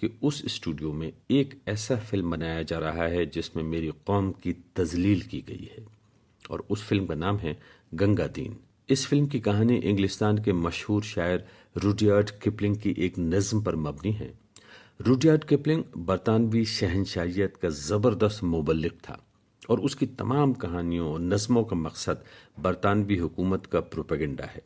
کہ اس اسٹوڈیو میں ایک ایسا فلم بنایا جا رہا ہے جس میں میری قوم کی تذلیل کی گئی ہے، اور اس فلم کا نام ہے گنگا دین۔ اس فلم کی کہانی انگلستان کے مشہور شاعر روڈیارڈ کپلنگ کی ایک نظم پر مبنی ہے۔ روڈیارڈ کپلنگ برطانوی شہنشاہیت کا زبردست مبلغ تھا، اور اس کی تمام کہانیوں اور نظموں کا مقصد برطانوی حکومت کا پروپیگنڈا ہے۔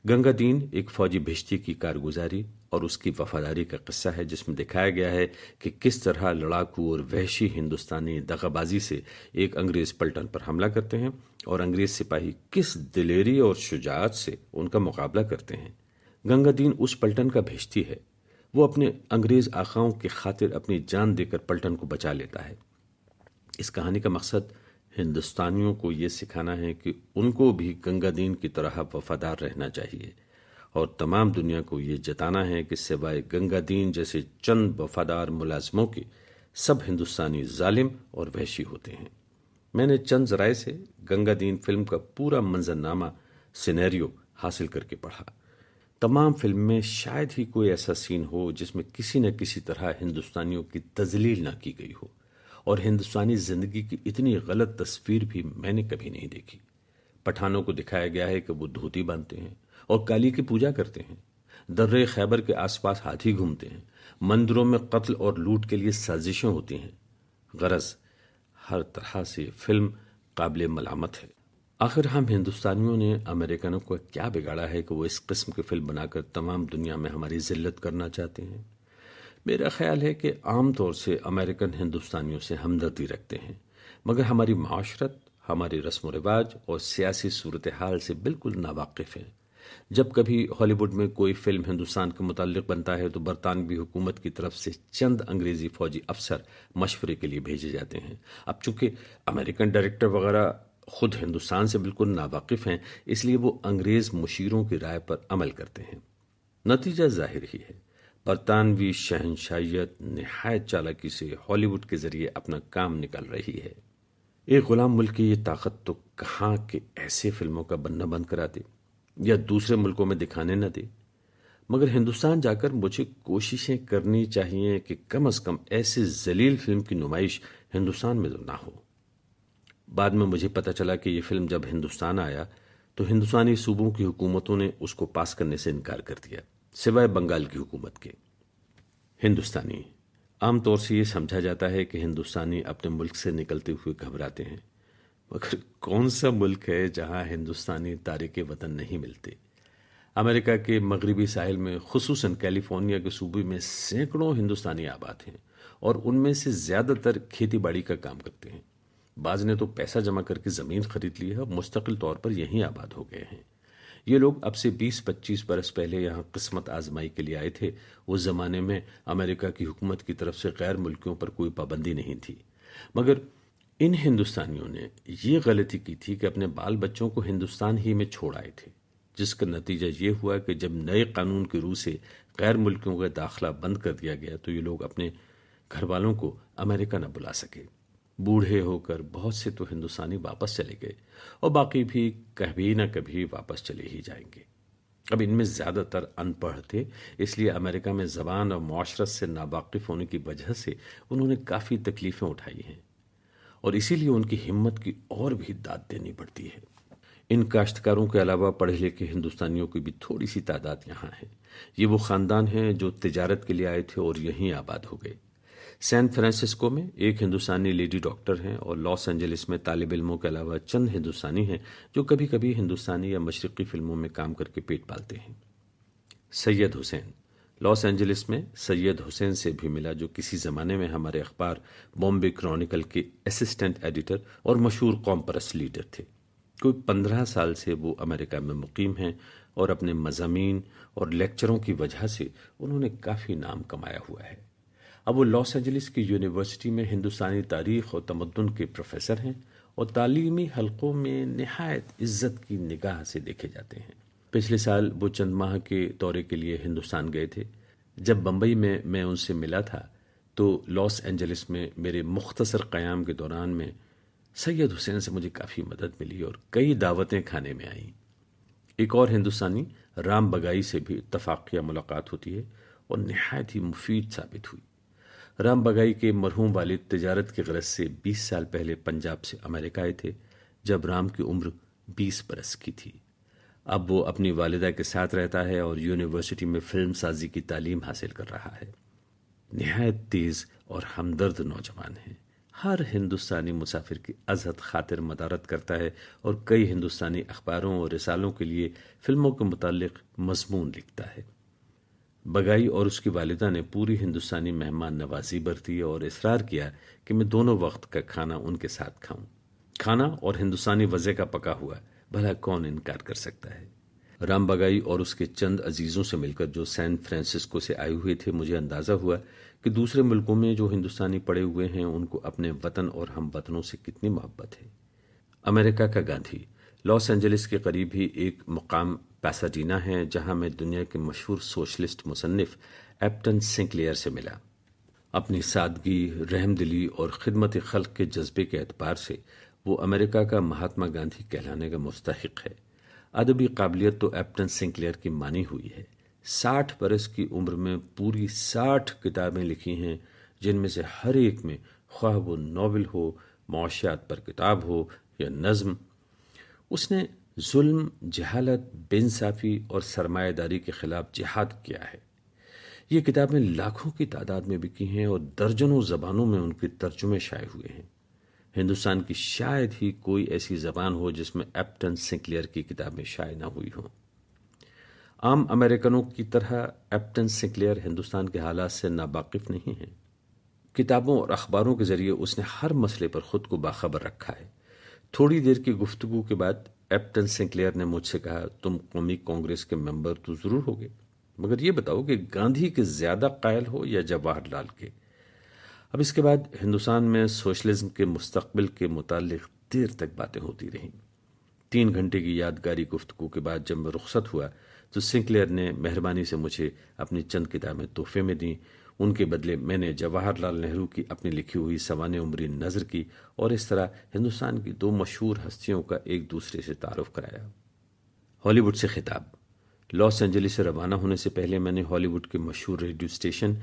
گنگا دین ایک فوجی بھشتی کی کارگزاری اور اس کی وفاداری کا قصہ ہے، جس میں دکھایا گیا ہے کہ کس طرح لڑاکو اور وحشی ہندوستانی دغابازی سے ایک انگریز پلٹن پر حملہ کرتے ہیں، اور انگریز سپاہی کس دلیری اور شجاعت سے ان کا مقابلہ کرتے ہیں۔ گنگا دین اس پلٹن کا بھشتی ہے، وہ اپنے انگریز آقاؤں کی خاطر اپنی جان دے کر پلٹن کو بچا لیتا ہے۔ اس کہانی کا مقصد ہندوستانیوں کو یہ سکھانا ہے کہ ان کو بھی گنگا دین کی طرح وفادار رہنا چاہیے، اور تمام دنیا کو یہ جتانا ہے کہ سوائے گنگا دین جیسے چند وفادار ملازموں کے سب ہندوستانی ظالم اور وحشی ہوتے ہیں۔ میں نے چند ذرائع سے گنگا دین فلم کا پورا منظرنامہ سینیریو حاصل کر کے پڑھا۔ تمام فلم میں شاید ہی کوئی ایسا سین ہو جس میں کسی نہ کسی طرح ہندوستانیوں کی تذلیل نہ کی گئی ہو، اور ہندوستانی زندگی کی اتنی غلط تصویر بھی میں نے کبھی نہیں دیکھی۔ پٹھانوں کو دکھایا گیا ہے کہ وہ دھوتی باندھتے ہیں اور کالی کی پوجا کرتے ہیں، درے خیبر کے آس پاس ہاتھی گھومتے ہیں، مندروں میں قتل اور لوٹ کے لیے سازشیں ہوتی ہیں۔ غرض ہر طرح سے فلم قابل ملامت ہے۔ آخر ہم ہندوستانیوں نے امریکنوں کو کیا بگاڑا ہے کہ وہ اس قسم کی فلم بنا کر تمام دنیا میں ہماری ذلت کرنا چاہتے ہیں؟ میرا خیال ہے کہ عام طور سے امریکن ہندوستانیوں سے ہمدردی رکھتے ہیں، مگر ہماری معاشرت، ہماری رسم و رواج اور سیاسی صورتحال سے بالکل ناواقف ہیں۔ جب کبھی ہالی ووڈ میں کوئی فلم ہندوستان کے متعلق بنتا ہے تو برطانوی حکومت کی طرف سے چند انگریزی فوجی افسر مشورے کے لیے بھیجے جاتے ہیں۔ اب چونکہ امریکن ڈائریکٹر وغیرہ خود ہندوستان سے بالکل ناواقف ہیں، اس لیے وہ انگریز مشیروں کی رائے پر عمل کرتے ہیں۔ نتیجہ ظاہر ہی ہے، برطانوی شہنشاہیت نہایت چالاکی سے ہالی ووڈ کے ذریعے اپنا کام نکال رہی ہے۔ ایک غلام ملک کی یہ طاقت تو کہاں کہ ایسے فلموں کا بننا بند کرا دے یا دوسرے ملکوں میں دکھانے نہ دے، مگر ہندوستان جا کر مجھے کوششیں کرنی چاہیے کہ کم از کم ایسے ذلیل فلم کی نمائش ہندوستان میں تو نہ ہو۔ بعد میں مجھے پتہ چلا کہ یہ فلم جب ہندوستان آیا تو ہندوستانی صوبوں کی حکومتوں نے اس کو پاس کرنے سے انکار کر دیا، سوائے بنگال کی حکومت کے۔ ہندوستانی عام طور سے یہ سمجھا جاتا ہے کہ ہندوستانی اپنے ملک سے نکلتے ہوئے گھبراتے ہیں، مگر کون سا ملک ہے جہاں ہندوستانی تارک وطن نہیں ملتے؟ امریکہ کے مغربی ساحل میں، خصوصاً کیلیفورنیا کے صوبے میں سینکڑوں ہندوستانی آباد ہیں، اور ان میں سے زیادہ تر کھیتی باڑی کا کام کرتے ہیں۔ بعض نے تو پیسہ جمع کر کے زمین خرید لی ہے اور مستقل طور پر یہیں آباد ہو گئے ہیں۔ یہ لوگ اب سے 20-25 برس پہلے یہاں قسمت آزمائی کے لیے آئے تھے۔ اس زمانے میں امریکہ کی حکومت کی طرف سے غیر ملکیوں پر کوئی پابندی نہیں تھی، مگر ان ہندوستانیوں نے یہ غلطی کی تھی کہ اپنے بال بچوں کو ہندوستان ہی میں چھوڑ آئے تھے، جس کا نتیجہ یہ ہوا کہ جب نئے قانون کی روح سے غیر ملکیوں کا داخلہ بند کر دیا گیا تو یہ لوگ اپنے گھر والوں کو امریکہ نہ بلا سکے۔ بوڑھے ہو کر بہت سے تو ہندوستانی واپس چلے گئے، اور باقی بھی کبھی نہ کبھی واپس چلے ہی جائیں گے۔ اب ان میں زیادہ تر ان پڑھ تھے، اس لیے امریکہ میں زبان اور معاشرت سے ناواقف ہونے کی وجہ سے انہوں نے کافی تکلیفیں اٹھائی ہیں، اور اسی لیے ان کی ہمت کی اور بھی داد دینی پڑتی ہے۔ ان کاشتکاروں کے علاوہ پڑھے لکھے ہندوستانیوں کی بھی تھوڑی سی تعداد یہاں ہے۔ یہ وہ خاندان ہیں جو تجارت کے لیے آئے تھے اور یہیں آباد ہو گئے۔ سین فرانسسکو میں ایک ہندوستانی لیڈی ڈاکٹر ہیں، اور لاس اینجلس میں طالب علموں کے علاوہ چند ہندوستانی ہیں جو کبھی کبھی ہندوستانی یا مشرقی فلموں میں کام کر کے پیٹ پالتے ہیں۔ سید حسین لاس اینجلس میں سید حسین سے بھی ملا، جو کسی زمانے میں ہمارے اخبار بامبے کرونیکل کے اسسٹنٹ ایڈیٹر اور مشہور قوم پرست لیڈر تھے۔ کوئی 15 سال سے وہ امریکہ میں مقیم ہیں، اور اپنے مضامین اور لیکچروں کی وجہ سے انہوں نے کافی نام کمایا ہوا ہے۔ اب وہ لاس اینجلس کی یونیورسٹی میں ہندوستانی تاریخ اور تمدن کے پروفیسر ہیں، اور تعلیمی حلقوں میں نہایت عزت کی نگاہ سے دیکھے جاتے ہیں۔ پچھلے سال وہ چند ماہ کے دورے کے لیے ہندوستان گئے تھے۔ جب بمبئی میں ان سے ملا تھا تو لاس اینجلس میں میرے مختصر قیام کے دوران میں سید حسین سے مجھے کافی مدد ملی اور کئی دعوتیں کھانے میں آئیں۔ ایک اور ہندوستانی رام بگائی سے بھی اتفاقیہ ملاقات ہوتی ہے، اور نہایت ہی مفید ثابت ہوئی۔ رام بگائی کے مرحوم والد تجارت کی غرض سے 20 سال پہلے پنجاب سے امریکہ آئے تھے، جب رام کی عمر 20 برس کی تھی۔ اب وہ اپنی والدہ کے ساتھ رہتا ہے اور یونیورسٹی میں فلم سازی کی تعلیم حاصل کر رہا ہے۔ نہایت تیز اور ہمدرد نوجوان ہیں۔ ہر ہندوستانی مسافر کی ازحد خاطر مدارت کرتا ہے اور کئی ہندوستانی اخباروں اور رسالوں کے لیے فلموں کے متعلق مضمون لکھتا ہے۔ بگائی اور اس کی والدہ نے پوری ہندوستانی مہمان نوازی برتی اور اصرار کیا کہ میں دونوں وقت کا کھانا ان کے ساتھ کھاؤں۔ کھانا اور ہندوستانی وضع کا پکا ہوا، بھلا کون انکار کر سکتا ہے۔ رام بگائی اور اس کے چند عزیزوں سے مل کر جو سین فرانسسکو سے آئے ہوئے تھے، مجھے اندازہ ہوا کہ دوسرے ملکوں میں جو ہندوستانی پڑے ہوئے ہیں ان کو اپنے وطن اور ہم وطنوں سے کتنی محبت ہے۔ امریکہ کا گاندھی لاس اینجلس کے قریب ہی ایک مقام پیساڈینا ہے، جہاں میں دنیا کے مشہور سوشلسٹ مصنف ایپٹن سنکلیئر سے ملا۔ اپنی سادگی، رحم دلی اور خدمت خلق کے جذبے کے اعتبار سے وہ امریکہ کا مہاتما گاندھی کہلانے کا مستحق ہے۔ ادبی قابلیت تو ایپٹن سنکلیئر کی مانی ہوئی ہے۔ 60 برس کی عمر میں پوری 60 کتابیں لکھی ہیں، جن میں سے ہر ایک میں خواہ وہ ناول ہو، معاشیات پر کتاب ہو یا نظم، اس نے ظلم، جہالت، بے انصافی اور سرمایہ داری کے خلاف جہاد کیا ہے۔ یہ کتابیں لاکھوں کی تعداد میں بکی ہیں اور درجنوں زبانوں میں ان کے ترجمے شائع ہوئے ہیں۔ ہندوستان کی شاید ہی کوئی ایسی زبان ہو جس میں ایپٹن سنکلیئر کی کتابیں شائع نہ ہوئی ہوں۔ عام امریکنوں کی طرح ایپٹن سنکلیئر ہندوستان کے حالات سے ناواقف نہیں ہیں۔ کتابوں اور اخباروں کے ذریعے اس نے ہر مسئلے پر خود کو باخبر رکھا ہے۔ تھوڑی دیر کی گفتگو کے بعد ایپٹن سنکلیئر نے مجھ سے کہا، تم قومی کانگریس کے ممبر تو ضرور ہوگے، مگر یہ بتاؤ کہ گاندھی کے زیادہ قائل ہو یا جواہر لال کے؟ اب اس کے بعد ہندوستان میں سوشلزم کے مستقبل کے متعلق دیر تک باتیں ہوتی رہیں۔ 3 گھنٹے کی یادگاری گفتگو کے بعد جب میں رخصت ہوا تو سنکلیئر نے مہربانی سے مجھے اپنی چند کتابیں تحفے میں دیں۔ ان کے بدلے میں نے جواہر لال نہرو کی اپنی لکھی ہوئی سوانح عمری نظر کی اور اس طرح ہندوستان کی 2 مشہور ہستیوں کا ایک دوسرے سے تعارف کرایا۔ ہالی ووڈ سے خطاب۔ لاس اینجلس سے روانہ ہونے سے پہلے میں نے ہالی ووڈ کے مشہور ریڈیو اسٹیشن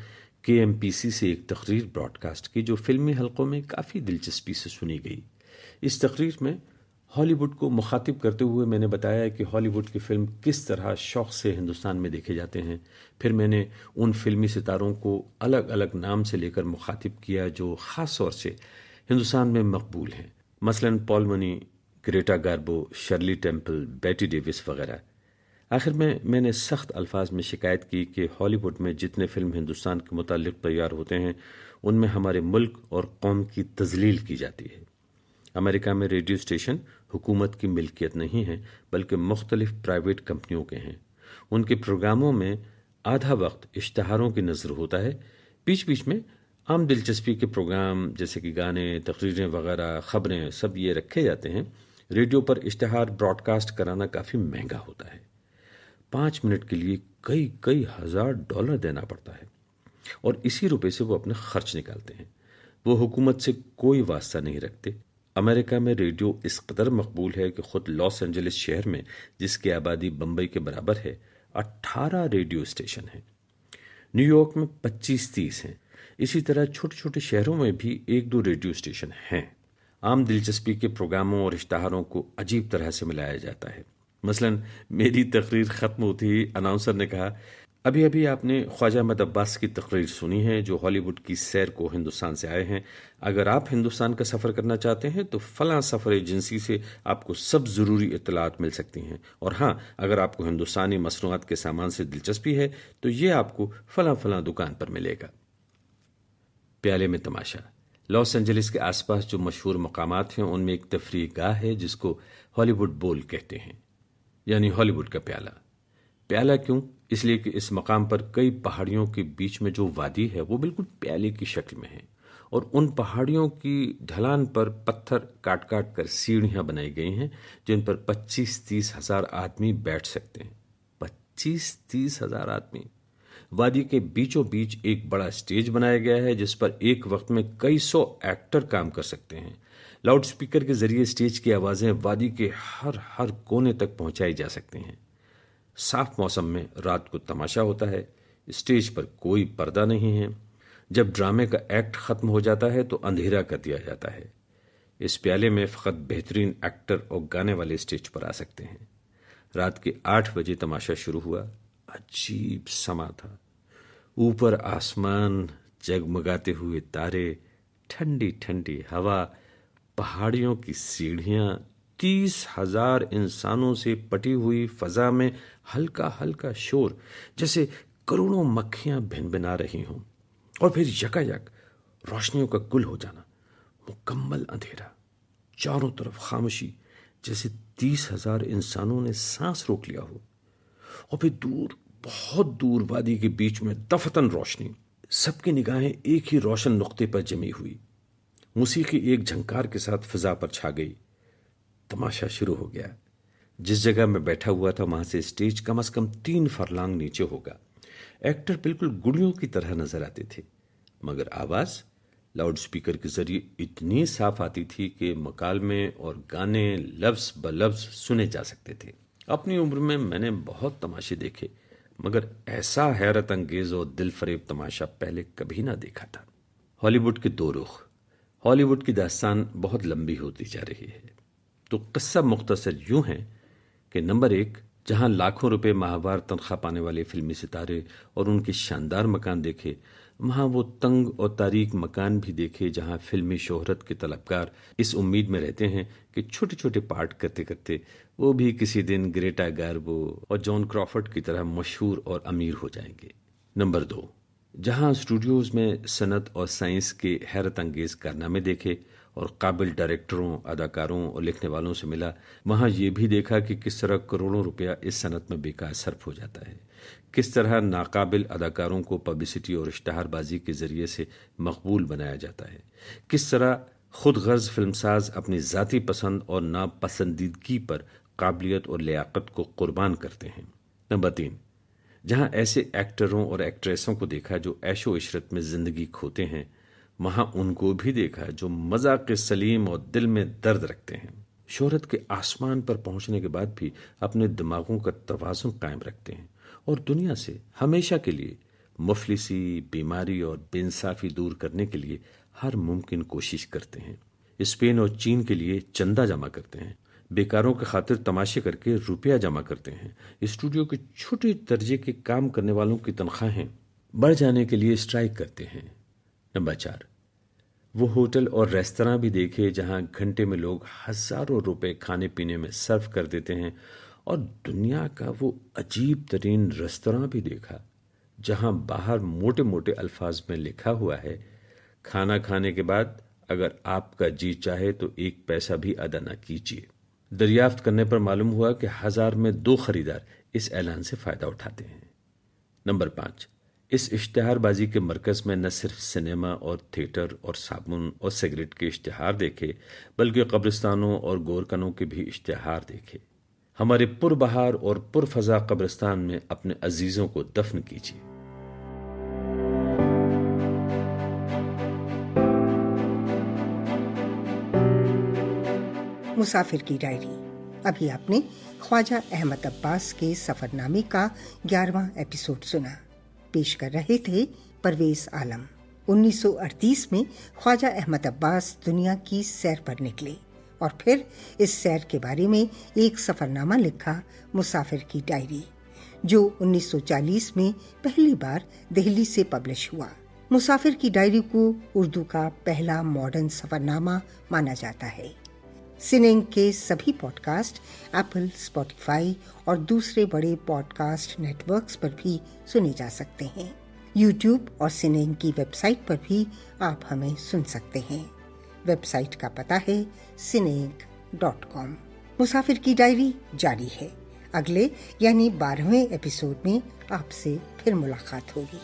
KMPC سے ایک تقریر براڈ کاسٹ کی جو فلمی حلقوں میں کافی دلچسپی سے سنی گئی۔ اس تقریر میں ہالی ووڈ کو مخاطب کرتے ہوئے میں نے بتایا کہ ہالی ووڈ کی فلم کس طرح شوق سے ہندوستان میں دیکھے جاتے ہیں۔ پھر میں نے ان فلمی ستاروں کو الگ الگ نام سے لے کر مخاطب کیا جو خاص طور سے ہندوستان میں مقبول ہیں، مثلاً پال منی، گریٹا گاربو، شرلی ٹیمپل، بیٹی ڈیوس وغیرہ۔ آخر میں نے سخت الفاظ میں شکایت کی کہ ہالی ووڈ میں جتنے فلم ہندوستان کے متعلق تیار ہوتے ہیں ان میں ہمارے ملک اور قوم کی تذلیل کی جاتی ہے۔ امریکہ میں ریڈیو اسٹیشن حکومت کی ملکیت نہیں ہے بلکہ مختلف پرائیویٹ کمپنیوں کے ہیں۔ ان کے پروگراموں میں آدھا وقت اشتہاروں کی نظر ہوتا ہے، بیچ بیچ میں عام دلچسپی کے پروگرام جیسے کہ گانے، تقریریں وغیرہ، خبریں، سب یہ رکھے جاتے ہیں۔ ریڈیو پر اشتہار براڈ کاسٹ کرانا کافی مہنگا ہوتا ہے۔ 5 منٹ کے لیے کئی ہزار ڈالر دینا پڑتا ہے اور اسی روپے سے وہ اپنے خرچ نکالتے ہیں۔ وہ حکومت سے کوئی واسطہ نہیں رکھتے۔ امریکہ میں ریڈیو اس قدر مقبول ہے کہ خود لاس اینجلس شہر میں، جس کی آبادی بمبئی کے برابر ہے، 18 ریڈیو اسٹیشن ہیں۔ نیو یارک میں 25-30 ہیں۔ اسی طرح چھوٹے چھوٹے شہروں میں بھی 1-2 ریڈیو اسٹیشن ہیں۔ عام دلچسپی کے پروگراموں اور اشتہاروں کو عجیب طرح سے ملایا جاتا ہے۔ مثلاً میری تقریر ختم ہوتی ہی اناؤنسر نے کہا، ابھی آپ نے خواجہ احمد عباس کی تقریر سنی ہے جو ہالی ووڈ کی سیر کو ہندوستان سے آئے ہیں۔ اگر آپ ہندوستان کا سفر کرنا چاہتے ہیں تو فلاں سفر ایجنسی سے آپ کو سب ضروری اطلاعات مل سکتی ہیں، اور ہاں، اگر آپ کو ہندوستانی مصنوعات کے سامان سے دلچسپی ہے تو یہ آپ کو فلاں دکان پر ملے گا۔ پیالے میں تماشا۔ لاس اینجلس کے آس پاس جو مشہور مقامات ہیں ان میں ایک تفریح گاہ ہے جس کو ہالی ووڈ بول کہتے ہیں، یعنی ہالی ووڈ کا پیالہ۔ پیالہ کیوں؟ اس لیے کہ اس مقام پر کئی پہاڑیوں کے بیچ میں جو وادی ہے وہ بالکل پیالے کی شکل میں ہے، اور ان پہاڑیوں کی ڈھلان پر پتھر کاٹ کر سیڑھیاں بنائی گئی ہیں جن پر 25-30 ہزار آدمی بیٹھ سکتے ہیں۔ 25-30 ہزار آدمی۔ وادی کے بیچوں بیچ ایک بڑا اسٹیج بنایا گیا ہے جس پر ایک وقت میں کئی 100 ایکٹر کام کر سکتے ہیں۔ لاؤڈ سپیکر کے ذریعے اسٹیج کی آوازیں وادی کے ہر کونے تک پہنچائی جا سکتی ہیں۔ صاف موسم میں رات کو تماشا ہوتا ہے۔ اسٹیج پر کوئی پردہ نہیں ہے. جب ڈرامے کا ایکٹ ختم ہو جاتا ہے تو اندھیرا کر دیا جاتا ہے. اس پیالے میں فقط بہترین ایکٹر اور گانے والے اسٹیج پر آ سکتے ہیں. رات کے 8 بجے تماشا شروع ہوا. عجیب سما تھا. اوپر آسمان، جگمگاتے ہوئے تارے، ٹھنڈی ٹھنڈی ہوا، پہاڑیوں کی سیڑھیاں، 30,000 انسانوں سے پٹی ہوئی فضا میں ہلکا ہلکا شور، جیسے کروڑوں مکھیاں بھن بھنا رہی ہوں، اور پھر یکایک روشنیوں کا گل ہو جانا. مکمل اندھیرا، چاروں طرف خاموشی، جیسے 30,000 انسانوں نے سانس روک لیا ہو. اور پھر دور، بہت دور وادی کے بیچ میں دفتن روشنی. سب کی نگاہیں ایک ہی روشن نقطے پر جمی ہوئی. موسیقی ایک جھنکار کے ساتھ فضا پر چھا گئی. تماشا شروع ہو گیا. جس جگہ میں بیٹھا ہوا تھا وہاں سے اسٹیج کم از کم 3 فرلانگ نیچے ہوگا. ایکٹر بالکل گڑیوں کی طرح نظر آتے تھے، مگر آواز لاؤڈ سپیکر کے ذریعے اتنی صاف آتی تھی کہ مکالمے اور گانے لفظ بلفظ سنے جا سکتے تھے. اپنی عمر میں میں نے بہت تماشے دیکھے، مگر ایسا حیرت انگیز اور دل فریب تماشا پہلے کبھی نہ دیکھا تھا. ہالی ووڈ کے 2 رخ. ہالی ووڈ کی داستان بہت لمبی ہوتی جا رہی ہے. تو قصہ مختصر یوں ہے کہ نمبر 1، جہاں لاکھوں روپے ماہوار تنخواہ پانے والے فلمی ستارے اور ان کے شاندار مکان دیکھے، وہاں وہ تنگ اور تاریک مکان بھی دیکھے جہاں فلمی شہرت کے طلبگار اس امید میں رہتے ہیں کہ چھوٹے چھوٹے پارٹ کرتے کرتے وہ بھی کسی دن گریٹا گاربو اور جان کرافرڈ کی طرح مشہور اور امیر ہو جائیں گے. نمبر 2، جہاں اسٹوڈیوز میں صنعت اور سائنس کے حیرت انگیز کارنامے دیکھے اور قابل ڈائریکٹروں، اداکاروں اور لکھنے والوں سے ملا، وہاں یہ بھی دیکھا کہ کس طرح کروڑوں روپیہ اس صنعت میں بیکار صرف ہو جاتا ہے، کس طرح ناقابل اداکاروں کو پبلسٹی اور اشتہار بازی کے ذریعے سے مقبول بنایا جاتا ہے، کس طرح خود غرض فلم ساز اپنی ذاتی پسند اور ناپسندیدگی پر قابلیت اور لیاقت کو قربان کرتے ہیں. نمبر 3، جہاں ایسے ایکٹروں اور ایکٹریسوں کو دیکھا جو عیش و عشرت میں زندگی کھوتے ہیں، وہاں ان کو بھی دیکھا جو مذاق سلیم اور دل میں درد رکھتے ہیں، شہرت کے آسمان پر پہنچنے کے بعد بھی اپنے دماغوں کا توازن قائم رکھتے ہیں اور دنیا سے ہمیشہ کے لیے مفلسی، بیماری اور بے انصافی دور کرنے کے لیے ہر ممکن کوشش کرتے ہیں. اسپین اور چین کے لیے چندہ جمع کرتے ہیں، بیکاروں کے خاطر تماشے کر کے روپیہ جمع کرتے ہیں، اسٹوڈیو کے چھوٹے درجے کے کام کرنے والوں کی تنخواہیں بڑھ جانے کے لیے اسٹرائک کرتے ہیں. نمبر 4، وہ ہوٹل اور ریستوراں بھی دیکھے جہاں گھنٹے میں لوگ ہزاروں روپے کھانے پینے میں صرف کر دیتے ہیں، اور دنیا کا وہ عجیب ترین ریستوراں بھی دیکھا جہاں باہر موٹے موٹے الفاظ میں لکھا ہوا ہے، کھانا کھانے کے بعد اگر آپ کا جی چاہے تو 1 پیسہ بھی ادا نہ کیجیے. دریافت کرنے پر معلوم ہوا کہ 1000 میں 2 خریدار اس اعلان سے فائدہ اٹھاتے ہیں. نمبر 5، اس اشتہار بازی کے مرکز میں نہ صرف سنیما اور تھیٹر اور صابن اور سگریٹ کے اشتہار دیکھے، بلکہ قبرستانوں اور گورکنوں کے بھی اشتہار دیکھے. ہمارے پربہار اور پرفضا قبرستان میں اپنے عزیزوں کو دفن کیجیے. مسافر کی ڈائری. ابھی آپ نے خواجہ احمد عباس کے سفر نامے کا 11واں ایپیسوڈ سنا. پیش کر رہے تھے پرویز عالم. 1938 میں خواجہ احمد عباس دنیا کی سیر پر نکلے اور پھر اس سیر کے بارے میں ایک سفر نامہ لکھا، مسافر کی ڈائری، جو 1940 میں پہلی بار دہلی سے پبلش ہوا. مسافر کی ڈائری کو اردو کا پہلا ماڈرن سفر نامہ مانا جاتا ہے. سننگ کے سبھی پوڈ کاسٹ ایپل، اسپوٹیفائی اور دوسرے بڑے پوڈ کاسٹ نیٹ ورکس پر بھی سنے جا سکتے ہیں. یوٹیوب اور سننگ کی ویب سائٹ پر بھی آپ ہمیں سن سکتے ہیں. ویب سائٹ کا پتہ ہے sineng.com. مسافر کی ڈائری جاری ہے. اگلے یعنی 12ویں ایپیسوڈ میں آپ سے پھر ملاقات ہوگی.